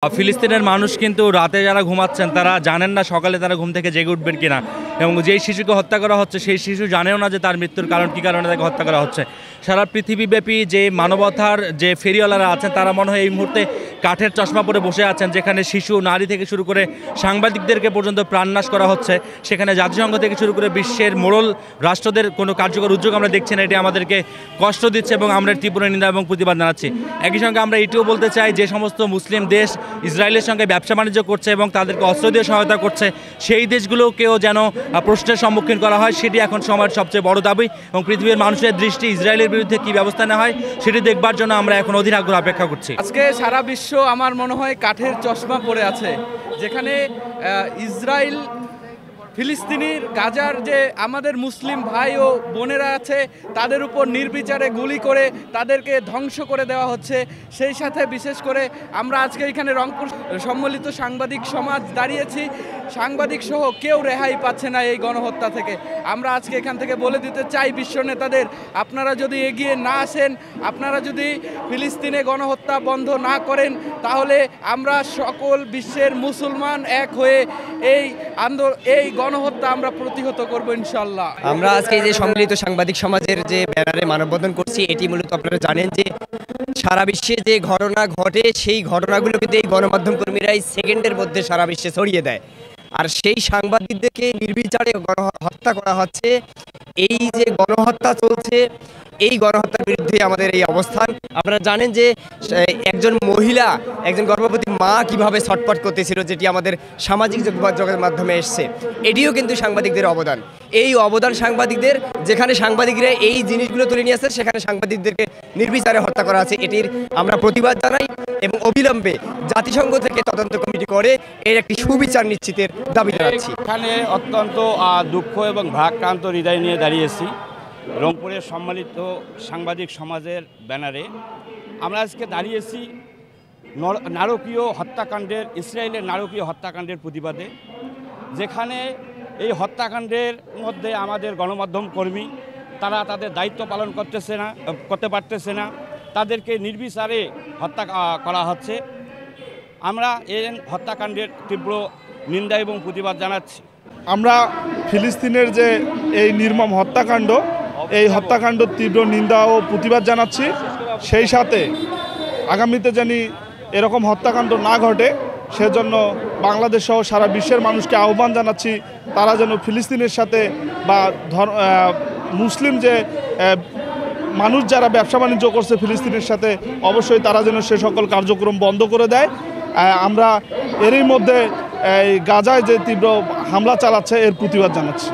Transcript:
ফিলিস্তিনের মানুষ কিন্তু রাতে যারা ঘুমাচ্ছেন তারা জানেন না সকালে তারা ঘুম থেকে জেগে উঠবেন কিনা, এবং যেই শিশুকে হত্যা করা হচ্ছে সেই শিশু জানেও না যে তার মৃত্যুর কারণ কী কারণে তাকে হত্যা করা হচ্ছে। সারা পৃথিবীব্যাপী যে মানবতার যে ফেরিওয়ালারা আছেন তারা মনে হয় এই মুহূর্তে কাঠের চশমা পরে বসে আছেন, যেখানে শিশু নারী থেকে শুরু করে সাংবাদিকদেরকে পর্যন্ত প্রাণনাশ করা হচ্ছে। সেখানে জাতিসংঘ থেকে শুরু করে বিশ্বের মোড়ল রাষ্ট্রদের কোনো কার্যকর উদ্যোগ আমরা দেখছি না। এটি আমাদেরকে কষ্ট দিচ্ছে এবং আমরা তীব্র নিন্দা এবং প্রতিবাদ জানাচ্ছি। একই সঙ্গে আমরা এটিও বলতে চাই, যে সমস্ত মুসলিম দেশ ইসরায়েলের সঙ্গে ব্যবসা বাণিজ্য করছে এবং তাদেরকে অস্ত্র দিয়ে সহায়তা করছে, সেই দেশগুলোকেও যেন প্রশ্নের সম্মুখীন করা হয়, সেটি এখন সময়ের সবচেয়ে বড় দাবি। এবং পৃথিবীর মানুষের দৃষ্টি ইসরায়েলের বিরুদ্ধে কী ব্যবস্থা নেওয়া হয় সেটি দেখবার জন্য আমরা এখন অধীর আগ্রহ অপেক্ষা করছি। আজকে সারা বিশ্ব আমার মনে হয় কাঠের চশমা পরে আছে, যেখানে ইসরায়েল ফিলিস্তিনির গাজার যে আমাদের মুসলিম ভাই ও বোনেরা আছে তাদের উপর নির্বিচারে গুলি করে তাদেরকে ধ্বংস করে দেওয়া হচ্ছে। সেই সাথে বিশেষ করে আমরা আজকে এখানে রংপুর সম্মিলিত সাংবাদিক সমাজ দাঁড়িয়েছি, সাংবাদিক সহ কেউ রেহাই পাচ্ছে না এই গণহত্যা থেকে। আমরা আজকে এখান থেকে বলে দিতে চাই বিশ্ব নেতাদের, আপনারা যদি এগিয়ে না আসেন, আপনারা যদি ফিলিস্তিনে গণহত্যা বন্ধ না করেন, তাহলে আমরা সকল বিশ্বের মুসলমান এক হয়ে এই গণহত্যা আমরা প্রতিহত করব ইনশাল্লাহ। আমরা আজকে যে সম্মিলিত সাংবাদিক সমাজের যে ব্যানারে মানববন্ধন করছি, এটি মূলত আপনারা জানেন যে সারা বিশ্বে যে ঘটনা ঘটে সেই ঘটনাগুলো কিন্তু এই গণমাধ্যম কর্মীরাই সেকেন্ডের মধ্যে সারা বিশ্বে ছড়িয়ে দেয়। আর সেই সাংবাদিকদেরকে নির্বিচারে গণহত্যা করা হচ্ছে। এই যে গণহত্যা চলছে, এই গণহত্যার বিরুদ্ধে আমাদের এই অবস্থান। আপনারা জানেন যে একজন মহিলা, একজন গর্ভবতী মা কিভাবে ছটফট করতেছিল, যেটি আমাদের সামাজিক যোগাযোগের মাধ্যমে এসছে। এটিও কিন্তু সাংবাদিকদের অবদান। এই অবদান সাংবাদিকদের, যেখানে সাংবাদিকরা এই জিনিসগুলো তুলে নিয়ে আসছে সেখানে সাংবাদিকদেরকে নির্বিচারে হত্যা করা আছে। এটির আমরা প্রতিবাদ জানাই এবং অবিলম্বে জাতিসংঘ থেকে তদন্ত কমিটি করে এর একটি সুবিচার নিশ্চিতের দাবি জানাচ্ছি। এখানে অত্যন্ত দুঃখ এবং ভারাক্রান্ত হৃদয় নিয়ে দাঁড়িয়েছি রংপুরের সম্মিলিত সাংবাদিক সমাজের ব্যানারে। আমরা আজকে দাঁড়িয়েছি নারকীয় হত্যাকাণ্ডের, ইসরায়েলের নারকীয় হত্যাকাণ্ডের প্রতিবাদে, যেখানে এই হত্যাকাণ্ডের মধ্যে আমাদের গণমাধ্যম কর্মী তারা তাদের দায়িত্ব পালন করতে পারতেছে না, তাদেরকে নির্বিচারে হত্যা করা হচ্ছে। আমরা এই হত্যাকাণ্ডের তীব্র নিন্দা এবং প্রতিবাদ জানাচ্ছি। আমরা ফিলিস্তিনের যে এই নির্মম হত্যাকাণ্ড, এই হত্যাকাণ্ড তীব্র নিন্দা ও প্রতিবাদ জানাচ্ছি। সেই সাথে আগামীতে যেন এরকম হত্যাকাণ্ড না ঘটে সেজন্য বাংলাদেশ সহ সারা বিশ্বের মানুষকে আহ্বান জানাচ্ছি, তারা যেন ফিলিস্তিনের সাথে বা মুসলিম যে মানুষ যারা ব্যবসা বাণিজ্য করছে ফিলিস্তিনের সাথে, অবশ্যই তারা যেন সে সকল কার্যক্রম বন্ধ করে দেয়। আমরা এরই মধ্যে এই গাজায় যে তীব্র হামলা চালাচ্ছে এর প্রতিবাদ জানাচ্ছি।